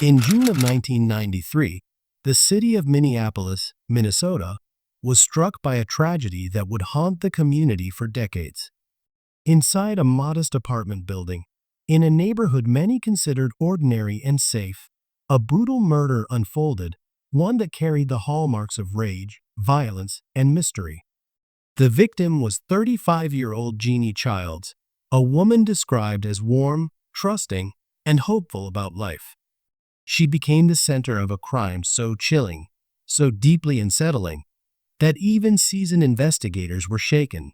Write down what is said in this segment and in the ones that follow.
In June of 1993, the city of Minneapolis, Minnesota, was struck by a tragedy that would haunt the community for decades. Inside a modest apartment building, in a neighborhood many considered ordinary and safe, a brutal murder unfolded, one that carried the hallmarks of rage, violence, and mystery. The victim was 35-year-old Jeanie Childs, a woman described as warm, trusting, and hopeful about life. She became the center of a crime so chilling, so deeply unsettling, that even seasoned investigators were shaken.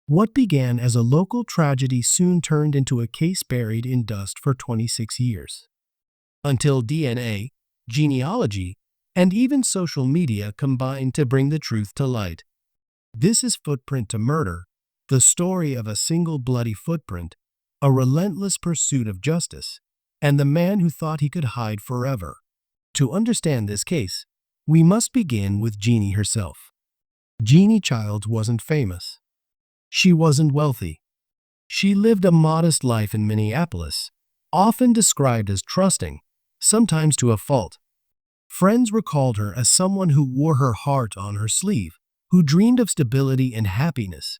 What began as a local tragedy soon turned into a case buried in dust for 26 years. Until DNA, genealogy, and even social media combined to bring the truth to light. This is Footprint to Murder, the story of a single bloody footprint, a relentless pursuit of justice, and the man who thought he could hide forever. To understand this case, we must begin with Jeanie herself. Jeanie Childs wasn't famous. She wasn't wealthy. She lived a modest life in Minneapolis, often described as trusting, sometimes to a fault. Friends recalled her as someone who wore her heart on her sleeve, who dreamed of stability and happiness,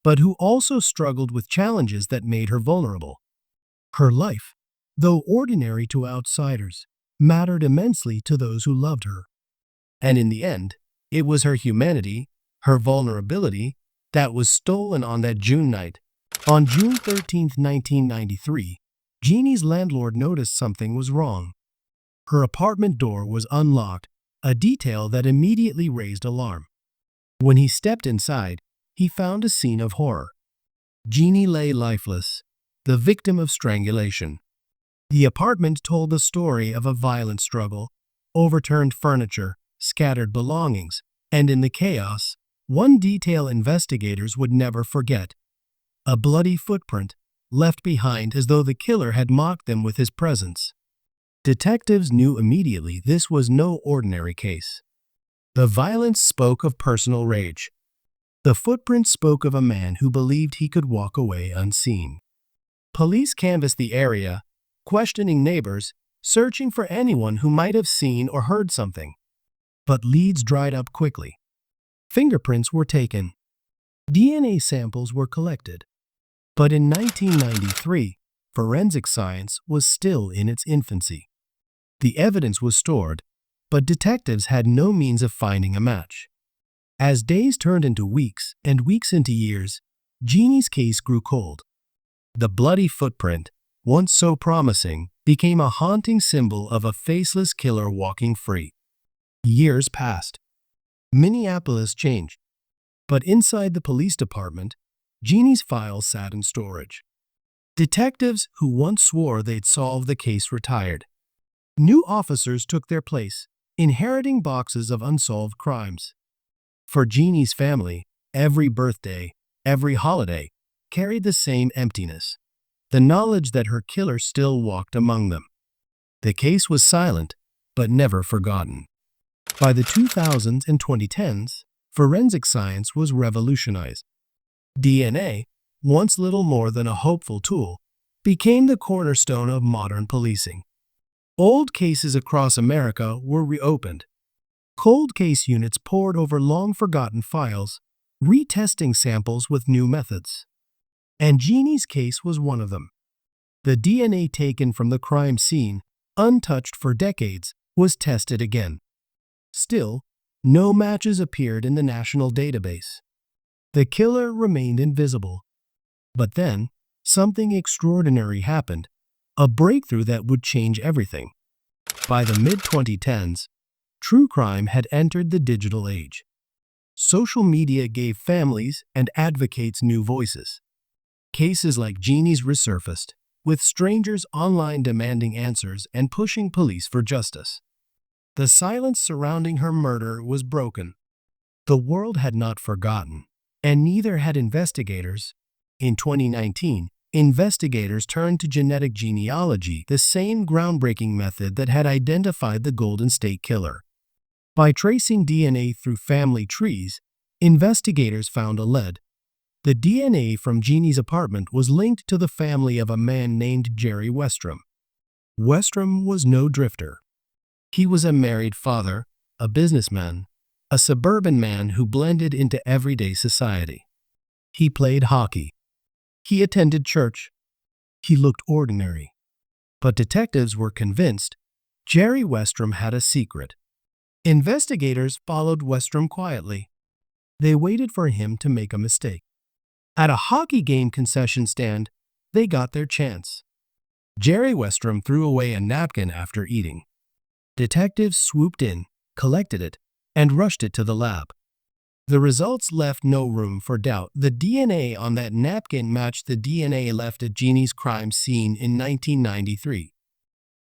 but who also struggled with challenges that made her vulnerable. Her life, though ordinary to outsiders, mattered immensely to those who loved her. And in the end, it was her humanity, her vulnerability, that was stolen on that June night. On June 13, 1993, Jeanie's landlord noticed something was wrong. Her apartment door was unlocked, a detail that immediately raised alarm. When he stepped inside, he found a scene of horror. Jeanie lay lifeless, the victim of strangulation. The apartment told the story of a violent struggle, overturned furniture, scattered belongings, and in the chaos, one detail investigators would never forget: a bloody footprint, left behind as though the killer had mocked them with his presence. Detectives knew immediately this was no ordinary case. The violence spoke of personal rage. The footprint spoke of a man who believed he could walk away unseen. Police canvassed the area, questioning neighbors, searching for anyone who might have seen or heard something. But leads dried up quickly. Fingerprints were taken. DNA samples were collected. But in 1993, forensic science was still in its infancy. The evidence was stored, but detectives had no means of finding a match. As days turned into weeks and weeks into years, Jeanie's case grew cold. The bloody footprint, once so promising, became a haunting symbol of a faceless killer walking free. Years passed. Minneapolis changed. But inside the police department, Jeanie's files sat in storage. Detectives who once swore they'd solve the case retired. New officers took their place, inheriting boxes of unsolved crimes. For Jeanie's family, every birthday, every holiday, carried the same emptiness: the knowledge that her killer still walked among them. The case was silent, but never forgotten. By the 2000s and 2010s, forensic science was revolutionized. DNA, once little more than a hopeful tool, became the cornerstone of modern policing. Old cases across America were reopened. Cold case units pored over long-forgotten files, retesting samples with new methods. And Jeanie's case was one of them. The DNA taken from the crime scene, untouched for decades, was tested again. Still, no matches appeared in the national database. The killer remained invisible. But then, something extraordinary happened, a breakthrough that would change everything. By the mid-2010s, true crime had entered the digital age. Social media gave families and advocates new voices. Cases like Jeanie's resurfaced, with strangers online demanding answers and pushing police for justice. The silence surrounding her murder was broken. The world had not forgotten, and neither had investigators. In 2019, investigators turned to genetic genealogy, the same groundbreaking method that had identified the Golden State Killer. By tracing DNA through family trees, investigators found a lead. The DNA from Jeanie's apartment was linked to the family of a man named Jerry Westrom. Westrom was no drifter. He was a married father, a businessman, a suburban man who blended into everyday society. He played hockey. He attended church. He looked ordinary. But detectives were convinced Jerry Westrom had a secret. Investigators followed Westrom quietly. They waited for him to make a mistake. At a hockey game concession stand, they got their chance. Jerry Westrom threw away a napkin after eating. Detectives swooped in, collected it, and rushed it to the lab. The results left no room for doubt. The DNA on that napkin matched the DNA left at Jeannie's crime scene in 1993.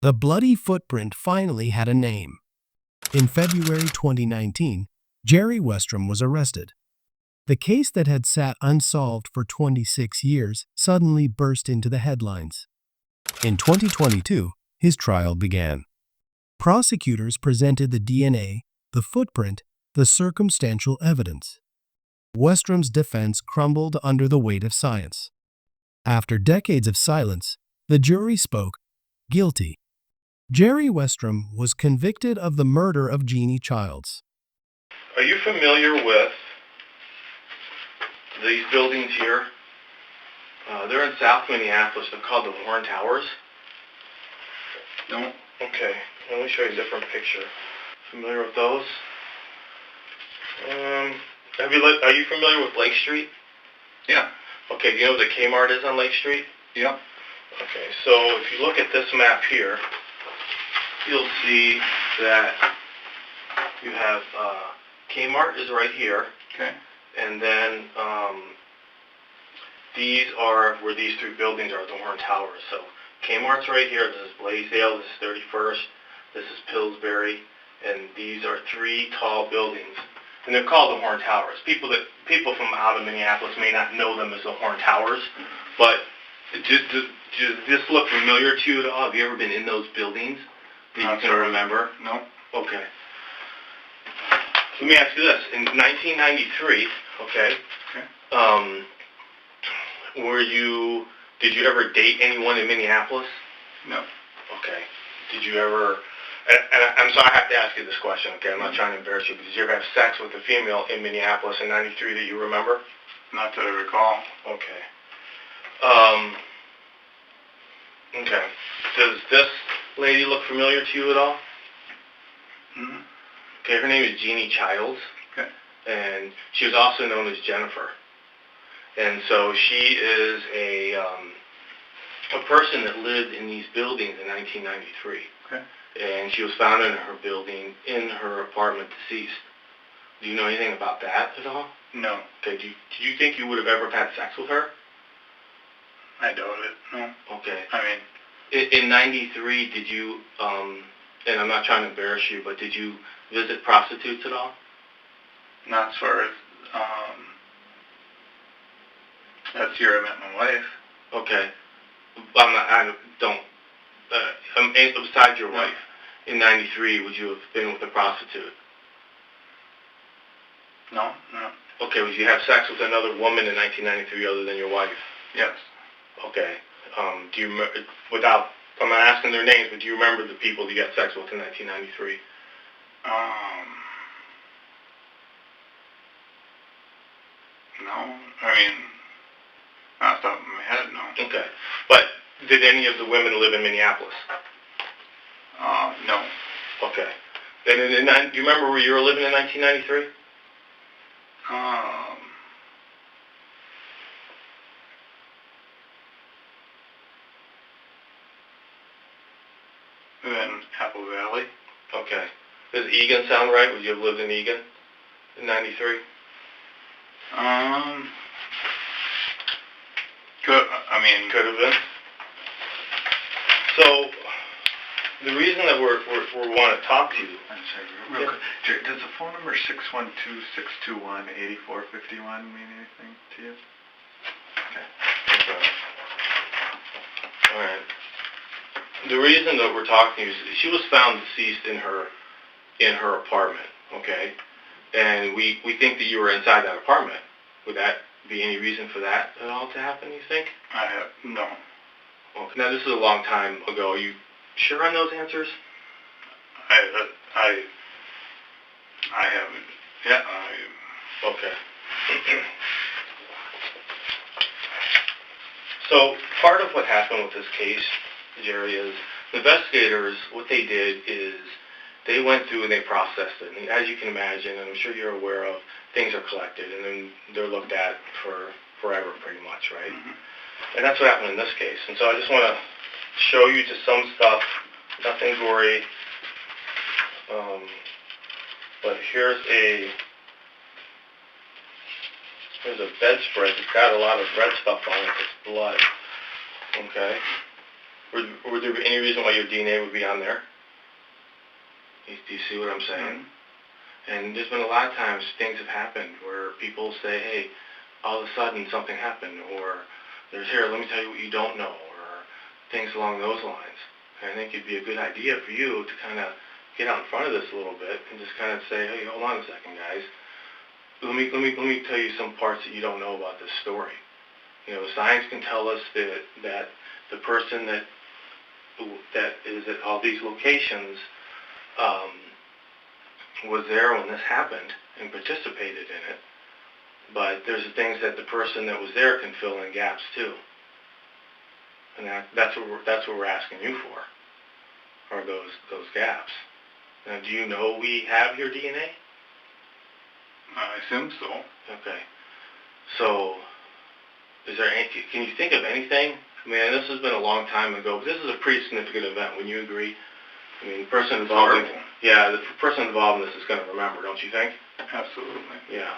The bloody footprint finally had a name. In February 2019, Jerry Westrom was arrested. The case that had sat unsolved for 26 years suddenly burst into the headlines. In 2022, his trial began. Prosecutors presented the DNA, the footprint, the circumstantial evidence. Westrom's defense crumbled under the weight of science. After decades of silence, the jury spoke, guilty. Jerry Westrom was convicted of the murder of Jeanie Childs. Are you familiar with these buildings here? They're in South Minneapolis. They're called the Horn Towers. No? Okay. Let me show you a different picture. Familiar with those? Are you familiar with Lake Street? Yeah. Okay, do you know what the Kmart is on Lake Street? Yeah. Okay, so if you look at this map here, you'll see that you have Kmart is right here. Okay. And then these are where these three buildings are, the Horn Towers. So Kmart's right here. This is Blaisdell. This is 31st. This is Pillsbury. And these are three tall buildings. And they're called the Horn Towers. People from out of Minneapolis may not know them as the Horn Towers. But does this look familiar to you at all? Have you ever been in those buildings that you can remember? No. Okay. Let me ask you this. In 1993, okay, did you ever date anyone in Minneapolis? No. Okay. Did you ever, and I'm sorry I have to ask you this question, okay, I'm not trying to embarrass you, but did you ever have sex with a female in Minneapolis in 93 that you remember? Not that I recall. Okay. Okay. Does this lady look familiar to you at all? Mm-hmm. Okay, her name is Jeanie Childs. Okay. And she was also known as Jennifer. And so she is a person that lived in these buildings in 1993. Okay. And she was found in her building, in her apartment, deceased. Do you know anything about that at all? No. Okay, do you think you would have ever had sex with her? I doubt it. No. Okay. I mean, in 93, did you, and I'm not trying to embarrass you, but did you visit prostitutes at all? not as far as, that's the year I met my wife. Okay. Besides your wife, in 93, would you have been with a prostitute? No, no. Okay, would you have sex with another woman in 1993 other than your wife? Yes. Okay. Do you, I'm not asking their names, but do you remember the people you had sex with in 1993? No. I mean, not off the top of my head, no. Okay. But did any of the women live in Minneapolis? No. Okay. Then do you remember where you were living in 1993? In Apple Valley. Okay. Does Egan sound right? Would you have lived in Egan in 93? Could have been. So, the reason that we want to talk to you. I'm sorry, real quick. Does the phone number 612-621-8451 mean anything to you? Okay. All right. The reason that we're talking to you is she was found deceased in her apartment. Okay, and we think that you were inside that apartment. Would that be any reason for that at all to happen? You think? No. Okay. Now this is a long time ago. sure on those answers? I haven't. Yeah. Okay. So part of what happened with this case, Jerry, is the investigators, what they did is they went through and they processed it. And as you can imagine, and I'm sure you're aware of, things are collected and then they're looked at for forever pretty much, right? Mm-hmm. And that's what happened in this case. And so I just want to show you just some stuff, nothing gory. But here's a bedspread. It's got a lot of red stuff on it. It's blood. Okay. Would there be any reason why your DNA would be on there? Do you see what I'm saying? Mm-hmm. And there's been a lot of times things have happened where people say, hey, all of a sudden something happened, or there's here, let me tell you what you don't know, or things along those lines. And I think it'd be a good idea for you to kind of get out in front of this a little bit and just kind of say, hey, hold on a second, guys. Let me tell you some parts that you don't know about this story. You know, science can tell us that the person that is at all these locations was there when this happened and participated in it. But there's things that the person that was there can fill in gaps too. And that's what we're asking you for, are those gaps. Now, do you know we have your DNA? I assume so. Okay. So, can you think of anything? I mean, this has been a long time ago, but this is a pretty significant event. Wouldn't you agree? I mean, the person involved in this is going to remember, don't you think? Absolutely. Yeah.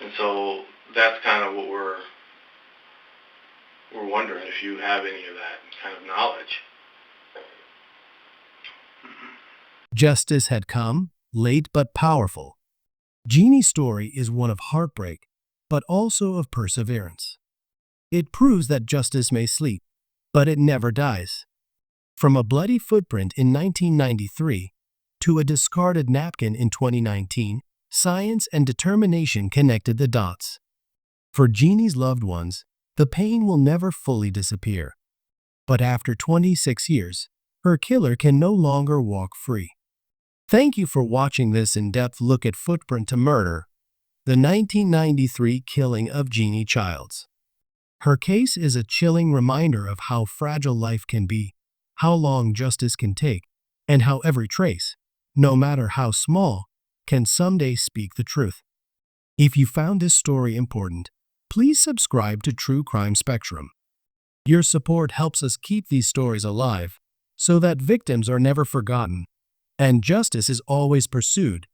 And so that's kind of what we're wondering, if you have any of that kind of knowledge. Justice had come, late but powerful. Jeanie's story is one of heartbreak, but also of perseverance. It proves that justice may sleep, but it never dies. From a bloody footprint in 1993 to a discarded napkin in 2019, science and determination connected the dots. For Jeanie's loved ones, the pain will never fully disappear. But after 26 years, her killer can no longer walk free. Thank you for watching this in-depth look at Footprint to Murder, the 1993 killing of Jeanie Childs. Her case is a chilling reminder of how fragile life can be, how long justice can take, and how every trace, no matter how small, can someday speak the truth. If you found this story important, please subscribe to True Crime Spectrum. Your support helps us keep these stories alive so that victims are never forgotten and justice is always pursued